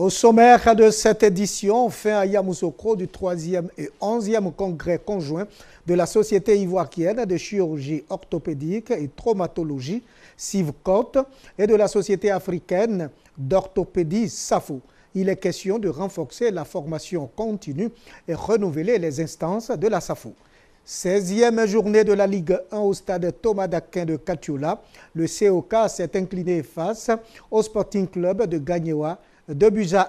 Au sommaire de cette édition, fin à Yamoussoukro du 3e et 11e congrès conjoint de la Société ivoirienne de chirurgie orthopédique et traumatologie, CIVCOT, et de la Société africaine d'orthopédie, SAFO. Il est question de renforcer la formation continue et renouveler les instances de la SAFO. 16e journée de la Ligue 1 au stade Thomas Daquin de Katiola. Le COK s'est incliné face au Sporting Club de Gagnoa 2-1.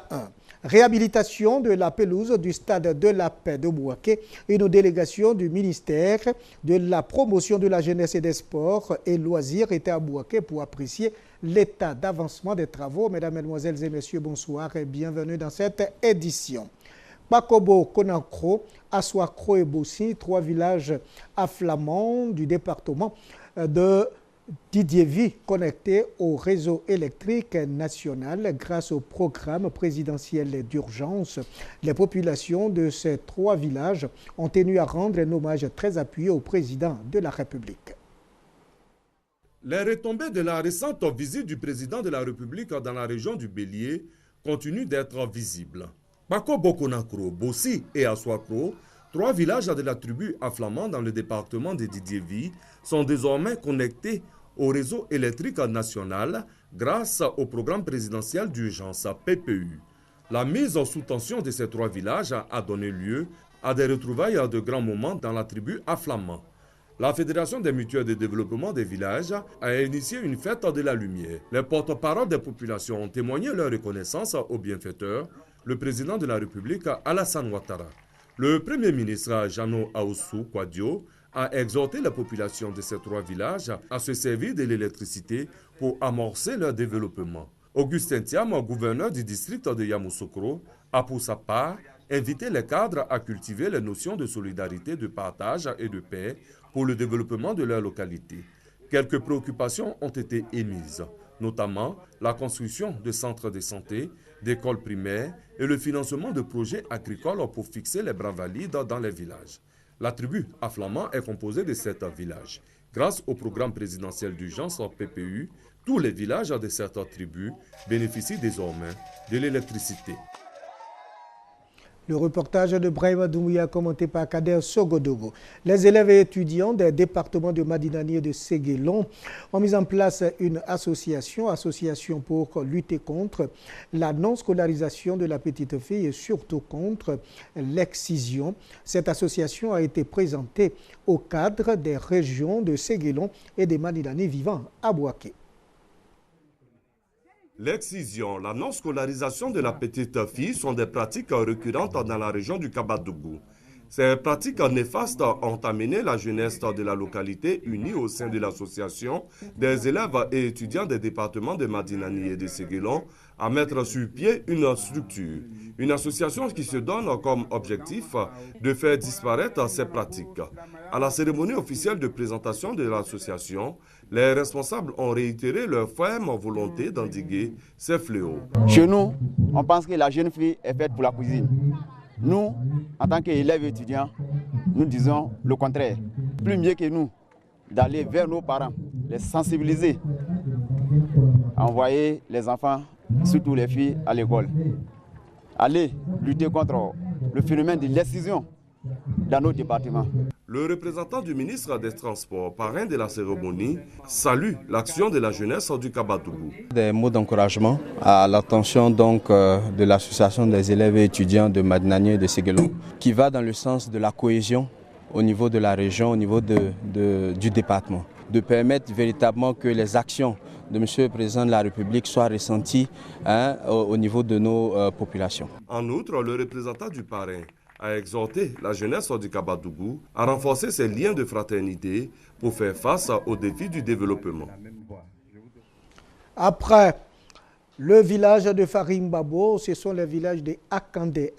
Réhabilitation de la pelouse du stade de la Paix de Bouaké. Une délégation du ministère de la promotion de la jeunesse et des sports et loisirs était à Bouaké pour apprécier l'état d'avancement des travaux. Mesdames, Mesdemoiselles et Messieurs, bonsoir et bienvenue dans cette édition. Bakobo, Konakro, Aswakro et Bossi, 3 villages afflamants du département de Didiévi connectés au réseau électrique national grâce au programme présidentiel d'urgence. Les populations de ces 3 villages ont tenu à rendre un hommage très appuyé au président de la République. Les retombées de la récente visite du président de la République dans la région du Bélier continuent d'être visibles. Bakobo, Konakro, Bossi et Aswakro, 3 villages de la tribu Aflamand dans le département de Didiévi, sont désormais connectés au réseau électrique national grâce au programme présidentiel d'urgence PPU. La mise sous tension de ces 3 villages a donné lieu à des retrouvailles de grands moments dans la tribu Aflamand. La Fédération des mutuelles de développement des villages a initié une fête de la lumière. Les porte-paroles des populations ont témoigné leur reconnaissance aux bienfaiteurs, le président de la République Alassane Ouattara. Le Premier ministre Jeannot Ahoussou Kouadio a exhorté la population de ces 3 villages à se servir de l'électricité pour amorcer leur développement. Augustin Thiam, gouverneur du district de Yamoussoukro, a pour sa part invité les cadres à cultiver les notions de solidarité, de partage et de paix pour le développement de leur localité. Quelques préoccupations ont été émises, notamment la construction de centres de santé, d'écoles primaires et le financement de projets agricoles pour fixer les bras valides dans les villages. La tribu Aflamand est composée de 7 villages. Grâce au programme présidentiel d'urgence PPU, tous les villages de cette tribu bénéficient désormais de l'électricité. Le reportage de Brahima Doumbouya commenté par Kader Sogodogo. Les élèves et étudiants des départements de Madinani et de Séguélon ont mis en place une association pour lutter contre la non-scolarisation de la petite fille et surtout contre l'excision. Cette association a été présentée au cadre des régions de Séguélon et des Madinani vivant à Bouaké. L'excision, la non-scolarisation de la petite fille sont des pratiques récurrentes dans la région du Kabadougou. Ces pratiques néfastes ont amené la jeunesse de la localité unie au sein de l'association des élèves et étudiants des départements de Madinani et de Séguélon à mettre sur pied une structure. Une association qui se donne comme objectif de faire disparaître ces pratiques. À la cérémonie officielle de présentation de l'association, les responsables ont réitéré leur ferme volonté d'endiguer ces fléaux. Chez nous, on pense que la jeune fille est faite pour la cuisine. Nous, en tant qu'élèves et étudiants, nous disons le contraire. Plus mieux que nous, d'aller vers nos parents, les sensibiliser, envoyer les enfants, surtout les filles, à l'école. Aller lutter contre le phénomène de l'excision dans nos départements. Le représentant du ministre des Transports, parrain de la cérémonie, salue l'action de la jeunesse du Kabadougou. Des mots d'encouragement à l'attention de l'association des élèves et étudiants de Madinani et de Séguélon, qui va dans le sens de la cohésion au niveau de la région, au niveau du département, de permettre véritablement que les actions de M. le Président de la République soient ressenties au niveau de nos populations. En outre, le représentant du parrain a exhorté la jeunesse du Kabadougou à renforcer ses liens de fraternité pour faire face aux défis du développement. Après le village de Farimbabo, ce sont les villages de Akandé,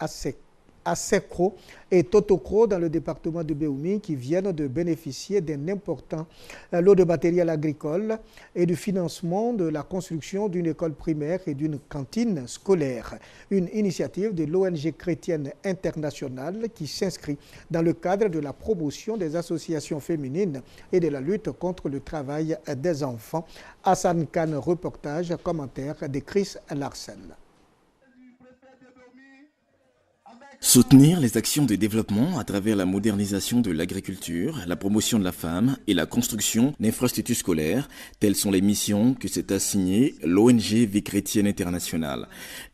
Asekro et Totokro dans le département de Béoumi qui viennent de bénéficier d'un important lot de matériel agricole et du financement de la construction d'une école primaire et d'une cantine scolaire. Une initiative de l'ONG chrétienne internationale qui s'inscrit dans le cadre de la promotion des associations féminines et de la lutte contre le travail des enfants. Hassan Khan, reportage, commentaire de Chris Larsen. Soutenir les actions de développement à travers la modernisation de l'agriculture, la promotion de la femme et la construction d'infrastructures scolaires, telles sont les missions que s'est assignée l'ONG Vie Chrétienne Internationale.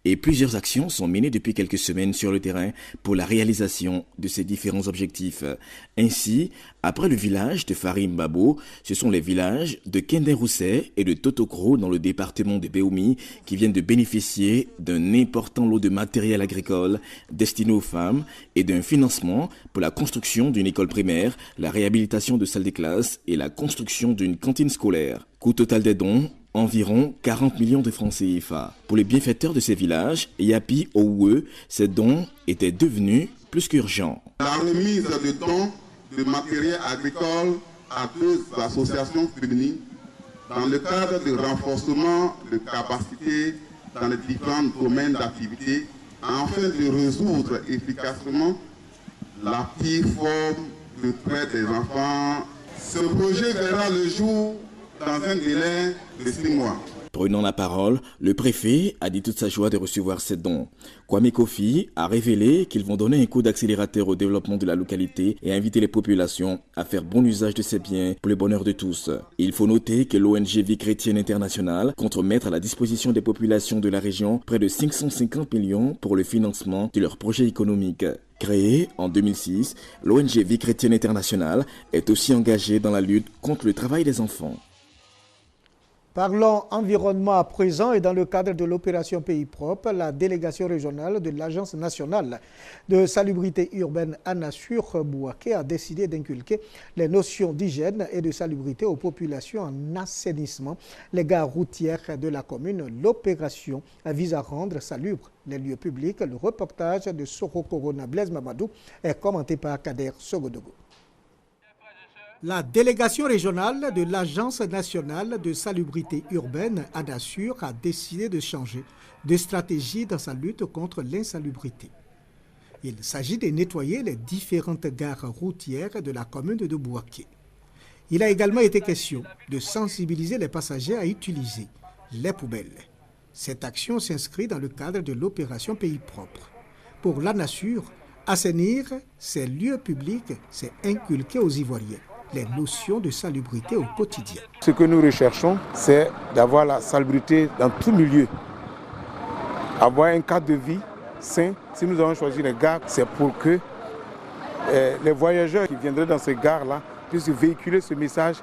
Et plusieurs actions sont menées depuis quelques semaines sur le terrain pour la réalisation de ces différents objectifs. Ainsi, après le village de Farim Babo, ce sont les villages de Kender-Rousset et de Totokro dans le département de Béoumi qui viennent de bénéficier d'un important lot de matériel agricole destiné aux femmes et d'un financement pour la construction d'une école primaire, la réhabilitation de salles de classe et la construction d'une cantine scolaire. Coût total des dons, environ 40 millions de francs CFA. Pour les bienfaiteurs de ces villages, Yapi Oue, ces dons étaient devenus plus qu'urgents. La remise de dons de matériel agricole à 2 associations féminines dans le cadre de renforcement de capacités dans les différents domaines d'activité afin de résoudre efficacement la pire forme de traite des enfants. Ce projet verra le jour dans un délai de 6 mois. Prenant la parole, le préfet a dit toute sa joie de recevoir ces dons. Kwame Kofi a révélé qu'ils vont donner un coup d'accélérateur au développement de la localité et inviter les populations à faire bon usage de ces biens pour le bonheur de tous. Il faut noter que l'ONG Vie Chrétienne Internationale compte mettre à la disposition des populations de la région près de 550 millions pour le financement de leurs projets économiques. Créée en 2006, l'ONG Vie Chrétienne Internationale est aussi engagée dans la lutte contre le travail des enfants. Parlons environnement à présent et dans le cadre de l'opération Pays propre, la délégation régionale de l'Agence nationale de salubrité urbaine Anasur Bouaké a décidé d'inculquer les notions d'hygiène et de salubrité aux populations en assainissement. Les gares routières de la commune, l'opération vise à rendre salubres les lieux publics. Le reportage de Soro Corona Blaise Mamadou est commenté par Kader Sogodogo. La délégation régionale de l'Agence nationale de salubrité urbaine, ANASUR, a décidé de changer de stratégie dans sa lutte contre l'insalubrité. Il s'agit de nettoyer les différentes gares routières de la commune de Bouaké. Il a également été question de sensibiliser les passagers à utiliser les poubelles. Cette action s'inscrit dans le cadre de l'opération Pays propre. Pour l'ANASUR, assainir ces lieux publics, c'est inculquer aux Ivoiriens les notions de salubrité au quotidien. Ce que nous recherchons, c'est d'avoir la salubrité dans tout milieu. Avoir un cadre de vie sain. Si nous avons choisi les gares, c'est pour que les voyageurs qui viendraient dans ces gares-là puissent véhiculer ce message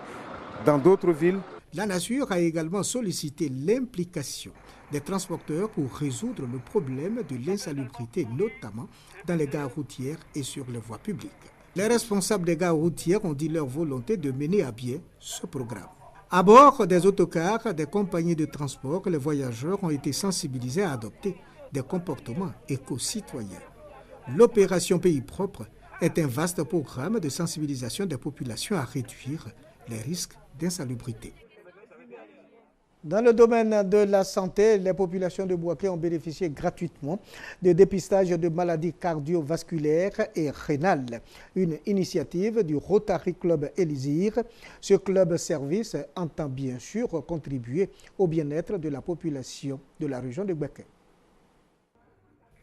dans d'autres villes. L'ANASUR a également sollicité l'implication des transporteurs pour résoudre le problème de l'insalubrité, notamment dans les gares routières et sur les voies publiques. Les responsables des gares routières ont dit leur volonté de mener à bien ce programme. À bord des autocars, des compagnies de transport, les voyageurs ont été sensibilisés à adopter des comportements éco-citoyens. L'opération Pays propre est un vaste programme de sensibilisation des populations à réduire les risques d'insalubrité. Dans le domaine de la santé, les populations de Bouaké ont bénéficié gratuitement de dépistage de maladies cardiovasculaires et rénales. Une initiative du Rotary Club Élysir. Ce club service entend bien sûr contribuer au bien-être de la population de la région de Bouaké.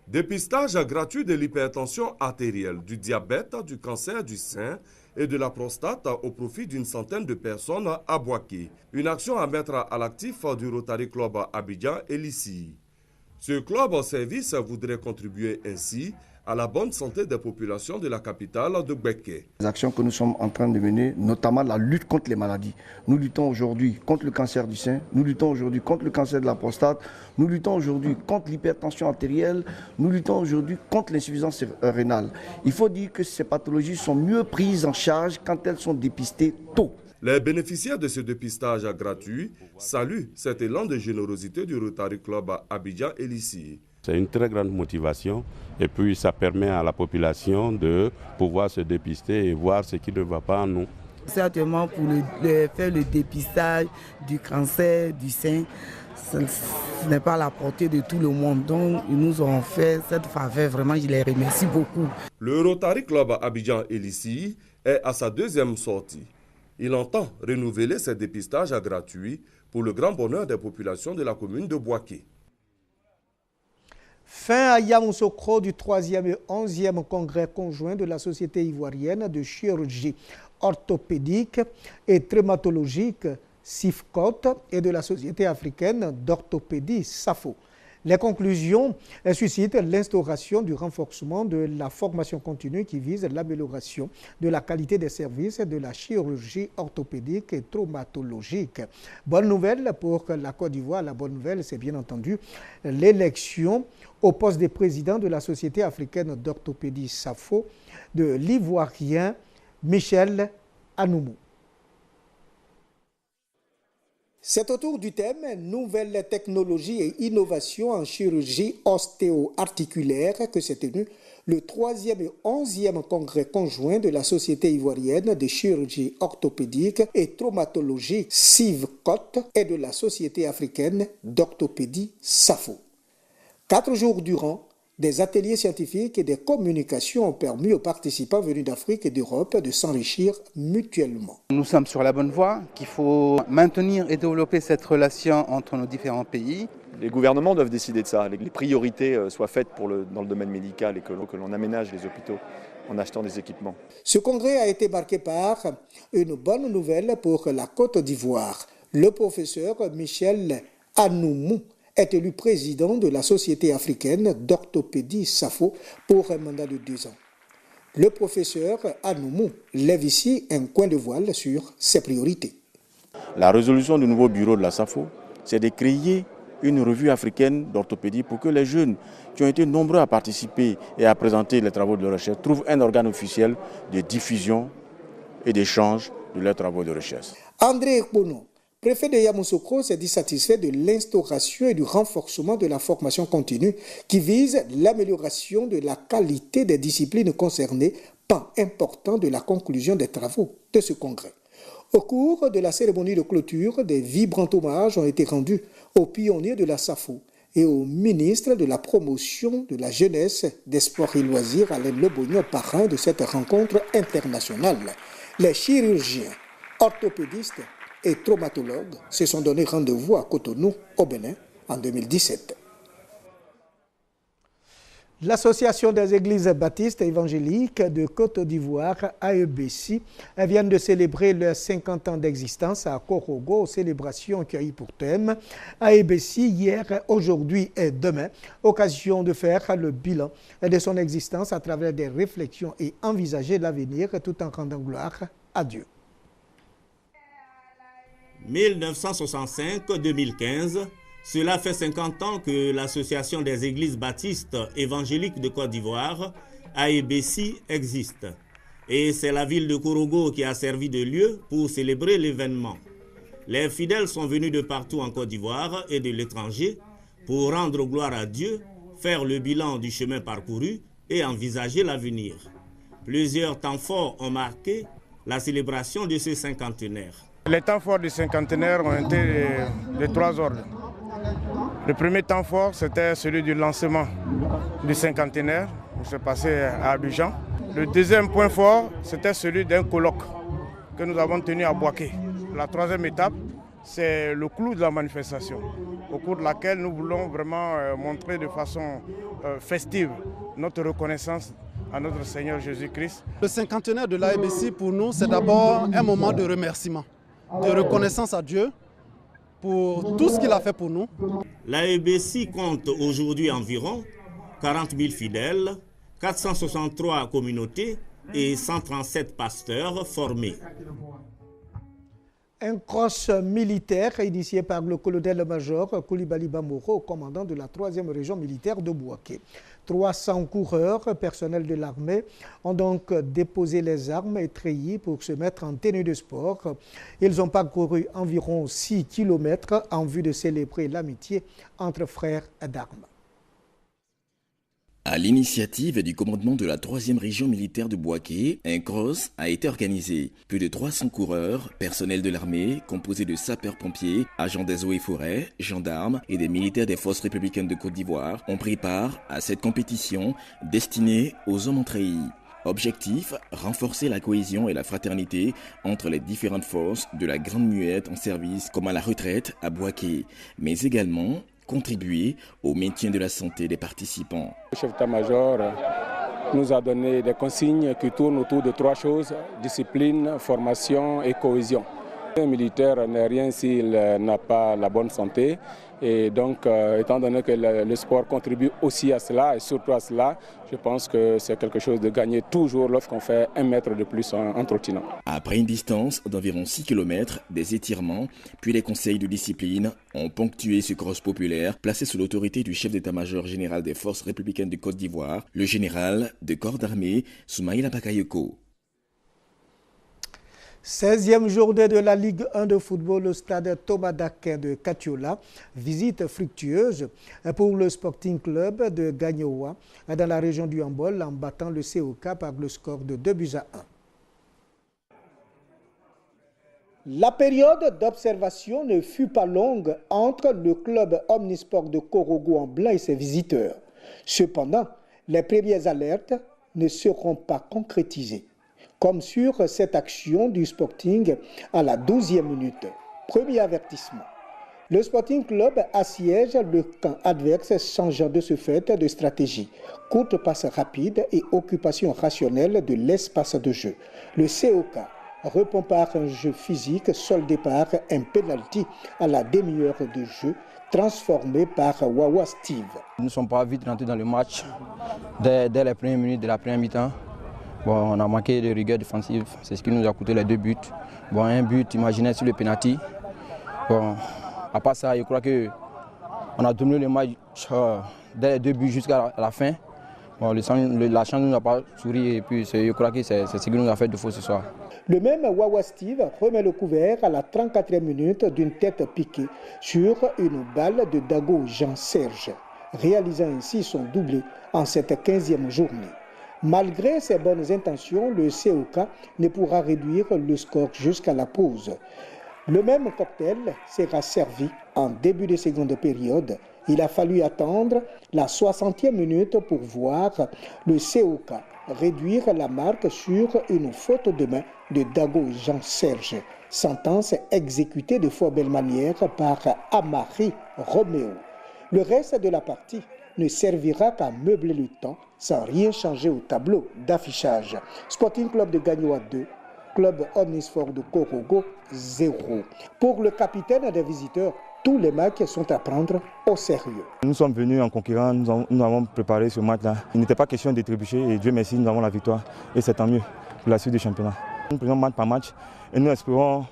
Dépistage gratuit de l'hypertension artérielle, du diabète, du cancer du sein et de la prostate au profit d'une centaine de personnes à Bouaké. Une action à mettre à l'actif du Rotary Club Abidjan et Lissi. Ce club service voudrait contribuer ainsi à la bonne santé des populations de la capitale de Bouaké. Les actions que nous sommes en train de mener, notamment la lutte contre les maladies. Nous luttons aujourd'hui contre le cancer du sein, nous luttons aujourd'hui contre le cancer de la prostate, nous luttons aujourd'hui contre l'hypertension artérielle, nous luttons aujourd'hui contre l'insuffisance rénale. Il faut dire que ces pathologies sont mieux prises en charge quand elles sont dépistées tôt. Les bénéficiaires de ce dépistage gratuit saluent cet élan de générosité du Rotary Club Abidjan et Lissi. C'est une très grande motivation et puis ça permet à la population de pouvoir se dépister et voir ce qui ne va pas en nous. Certainement pour faire le dépistage du cancer du sein, ce n'est pas à la portée de tout le monde. Donc ils nous ont fait cette faveur, vraiment je les remercie beaucoup. Le Rotary Club Abidjan et Lissi est à sa deuxième sortie. Il entend renouveler ces dépistages gratuits pour le grand bonheur des populations de la commune de Bouaké. Fin à Yamoussoukro du 3e et 11e congrès conjoint de la Société ivoirienne de chirurgie orthopédique et traumatologique SIFCOT et de la Société africaine d'orthopédie SAFO. Les conclusions suscitent l'instauration du renforcement de la formation continue qui vise l'amélioration de la qualité des services de la chirurgie orthopédique et traumatologique. Bonne nouvelle pour la Côte d'Ivoire. La bonne nouvelle, c'est bien entendu l'élection au poste de président de la Société africaine d'orthopédie SAFO de l'Ivoirien Michel Anoumou. C'est autour du thème « Nouvelles technologies et innovations en chirurgie ostéo-articulaire » que s'est tenu le 3e et 11e congrès conjoint de la Société ivoirienne de chirurgie orthopédique et traumatologie SIFCOT et de la Société africaine d'orthopédie SAFO. 4 jours durant, des ateliers scientifiques et des communications ont permis aux participants venus d'Afrique et d'Europe de s'enrichir mutuellement. Nous sommes sur la bonne voie, qu'il faut maintenir et développer cette relation entre nos différents pays. Les gouvernements doivent décider de ça, les priorités soient faites dans le domaine médical et que l'on aménage les hôpitaux en achetant des équipements. Ce congrès a été marqué par une bonne nouvelle pour la Côte d'Ivoire. Le professeur Michel Anoumou est élu président de la Société africaine d'orthopédie SAFO pour un mandat de 2 ans. Le professeur Anoumou lève ici un coin de voile sur ses priorités. La résolution du nouveau bureau de la SAFO, c'est de créer une revue africaine d'orthopédie pour que les jeunes qui ont été nombreux à participer et à présenter les travaux de recherche trouvent un organe officiel de diffusion et d'échange de leurs travaux de recherche. André Ekpono, préfet de Yamoussoukro, s'est dit satisfait de l'instauration et du renforcement de la formation continue qui vise l'amélioration de la qualité des disciplines concernées, pan important de la conclusion des travaux de ce congrès. Au cours de la cérémonie de clôture, des vibrants hommages ont été rendus aux pionniers de la SAFO et au ministre de la Promotion de la Jeunesse, des Sports et Loisirs, Alain Lebognon, parrain de cette rencontre internationale. Les chirurgiens, orthopédistes et traumatologues se sont donné rendez-vous à Cotonou, au Bénin, en 2017. L'Association des Églises baptistes évangéliques de Côte d'Ivoire, AEBC, vient de célébrer leurs 50 ans d'existence à Korogo, célébrations qui a eu pour thème AEBC hier, aujourd'hui et demain, occasion de faire le bilan de son existence à travers des réflexions et envisager l'avenir tout en rendant gloire à Dieu. 1965-2015, cela fait 50 ans que l'Association des Églises baptistes évangéliques de Côte d'Ivoire, AEBC, existe. Et c'est la ville de Korogo qui a servi de lieu pour célébrer l'événement. Les fidèles sont venus de partout en Côte d'Ivoire et de l'étranger pour rendre gloire à Dieu, faire le bilan du chemin parcouru et envisager l'avenir. Plusieurs temps forts ont marqué la célébration de ce cinquantenaire. Les temps forts du cinquantenaire ont été de 3 ordres. Le premier temps fort, c'était celui du lancement du cinquantenaire, qui s'est passé à Abidjan. Le deuxième point fort, c'était celui d'un colloque que nous avons tenu à Bouaké. La troisième étape, c'est le clou de la manifestation, au cours de laquelle nous voulons vraiment montrer de façon festive notre reconnaissance à notre Seigneur Jésus-Christ. Le cinquantenaire de l'AEBC, pour nous, c'est d'abord un moment de remerciement, de reconnaissance à Dieu pour tout ce qu'il a fait pour nous. L'AEBC compte aujourd'hui environ 40 000 fidèles, 463 communautés et 137 pasteurs formés. Un cross militaire initié par le colonel-major Koulibaly Bamoro, commandant de la 3e région militaire de Bouaké. 300 coureurs personnels de l'armée ont donc déposé les armes et treillis pour se mettre en tenue de sport. Ils ont parcouru environ 6 km en vue de célébrer l'amitié entre frères d'armes. À l'initiative du commandement de la 3e région militaire de Bouaké, un cross a été organisé. Plus de 300 coureurs, personnels de l'armée, composés de sapeurs-pompiers, agents des eaux et forêts, gendarmes et des militaires des forces républicaines de Côte d'Ivoire ont pris part à cette compétition destinée aux hommes en treillis. Objectif, renforcer la cohésion et la fraternité entre les différentes forces de la Grande Muette en service comme à la retraite à Bouaké, mais également contribuer au maintien de la santé des participants. Le chef d'état-major nous a donné des consignes qui tournent autour de 3 choses, discipline, formation et cohésion. Un militaire n'est rien s'il n'a pas la bonne santé et donc étant donné que le sport contribue aussi à cela et surtout à cela, je pense que c'est quelque chose de gagné toujours lorsqu'on fait 1 mètre de plus en trottinant. Après une distance d'environ 6 km, des étirements puis des conseils de discipline ont ponctué ce cross populaire placé sous l'autorité du chef d'état-major général des forces républicaines de Côte d'Ivoire, le général de corps d'armée Soumaïla Bakayoko. 16e journée de la Ligue 1 de football au stade Thomas Daquin de Katiola. Visite fructueuse pour le Sporting Club de Gagnoa dans la région du Hambol en battant le COK par le score de 2-1. La période d'observation ne fut pas longue entre le club omnisport de Korogo en blanc et ses visiteurs. Cependant, les premières alertes ne seront pas concrétisées. Comme sur cette action du Sporting à la 12e minute. Premier avertissement. Le Sporting Club assiège le camp adverse changeant de ce fait de stratégie. Courte passe rapide et occupation rationnelle de l'espace de jeu. Le COK répond par un jeu physique soldé par un penalty à la demi-heure de jeu transformé par Wawa Steve. Nous ne sommes pas vite rentrés dans le match dès les premières minutes de la première mi-temps. Bon, on a manqué de rigueur défensive, c'est ce qui nous a coûté les 2 buts. Bon, un but imaginé sur le penalty. Bon, à part ça, je crois qu'on a dominé le match dès les 2 buts jusqu'à la fin. Bon, la chance ne nous a pas souri et puis je crois que c'est ce qui nous a fait défaut ce soir. Le même Wawa Steve remet le couvert à la 34e minute d'une tête piquée sur une balle de Dago Jean-Serge, réalisant ainsi son doublé en cette 15e journée. Malgré ses bonnes intentions, le COK ne pourra réduire le score jusqu'à la pause. Le même cocktail sera servi en début de seconde période. Il a fallu attendre la 60e minute pour voir le COK réduire la marque sur une faute de main de Dago Jean-Serge. Sentence exécutée de fort belle manière par Amari Roméo. Le reste de la partie ne servira qu'à meubler le temps sans rien changer au tableau d'affichage. Sporting Club de Gagnoa 2, Club Omnisport de Korogo 0. Pour le capitaine des visiteurs, tous les matchs sont à prendre au sérieux. Nous sommes venus en concurrent, nous avons préparé ce match-là. Il n'était pas question de trébucher et Dieu merci, nous avons la victoire et c'est tant mieux pour la suite du championnat. Nous prenons match par match et nous espérons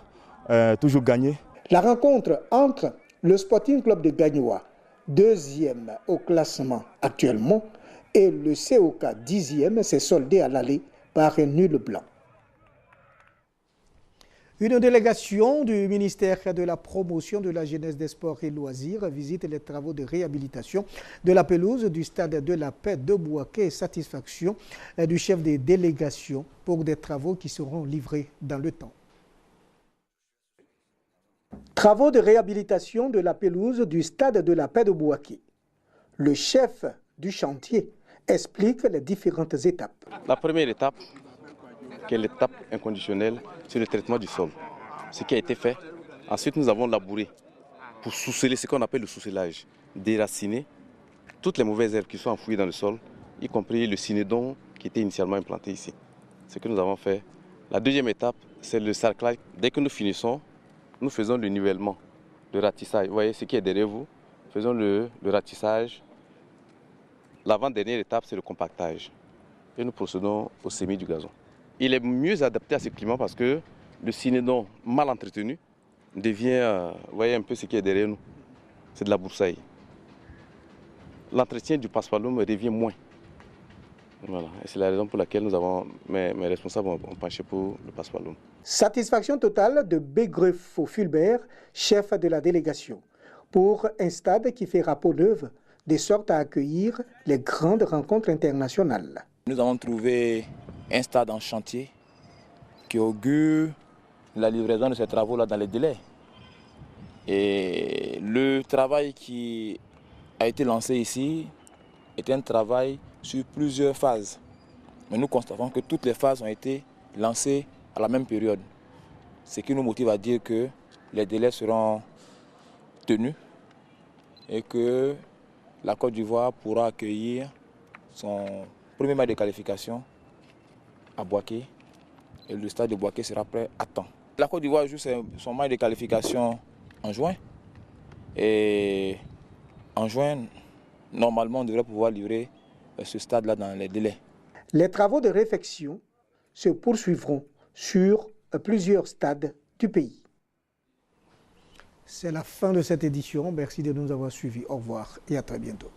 toujours gagner. La rencontre entre le Sporting Club de Gagnoa, 2e au classement actuellement, et le COK 10e s'est soldé à l'aller par un nul blanc. Une délégation du ministère de la Promotion de la Jeunesse, des Sports et Loisirs visite les travaux de réhabilitation de la pelouse du stade de la Paix de Bouaké et satisfaction du chef des délégations pour des travaux qui seront livrés dans le temps. Travaux de réhabilitation de la pelouse du stade de la Paix de Bouaké. Le chef du chantier explique les différentes étapes. La première étape, qui est l'étape inconditionnelle, c'est le traitement du sol. Ce qui a été fait. Ensuite, nous avons labouré pour sous-sceller, ce qu'on appelle le sous-scellage, déraciner toutes les mauvaises herbes qui sont enfouies dans le sol, y compris le cinédon qui était initialement implanté ici. Ce que nous avons fait. La deuxième étape, c'est le sarclage. Dès que nous finissons, nous faisons le nivellement, le ratissage. Vous voyez ce qui est derrière vous. Faisons le ratissage. L'avant-dernière étape, c'est le compactage. Et nous procédons au semis du gazon. Il est mieux adapté à ce climat parce que le cinédon mal entretenu devient, vous voyez un peu ce qui est derrière nous, c'est de la broussaille. L'entretien du paspalum revient moins. Voilà. Et c'est la raison pour laquelle nous avons, mes responsables ont penché pour le paspalum. Satisfaction totale de Bégrefo Fulbert, chef de la délégation, pour un stade qui fera peau neuve, de sorte à accueillir les grandes rencontres internationales. Nous avons trouvé un stade en chantier qui augure la livraison de ces travaux-là dans les délais. Et le travail qui a été lancé ici est un travail sur plusieurs phases. Mais nous constatons que toutes les phases ont été lancées à la même période. Ce qui nous motive à dire que les délais seront tenus et que la Côte d'Ivoire pourra accueillir son premier match de qualification à Bouaké et le stade de Bouaké sera prêt à temps. La Côte d'Ivoire joue son match de qualification en juin et en juin, normalement, on devrait pouvoir livrer ce stade-là dans les délais. Les travaux de réfection se poursuivront sur plusieurs stades du pays. C'est la fin de cette édition. Merci de nous avoir suivis. Au revoir et à très bientôt.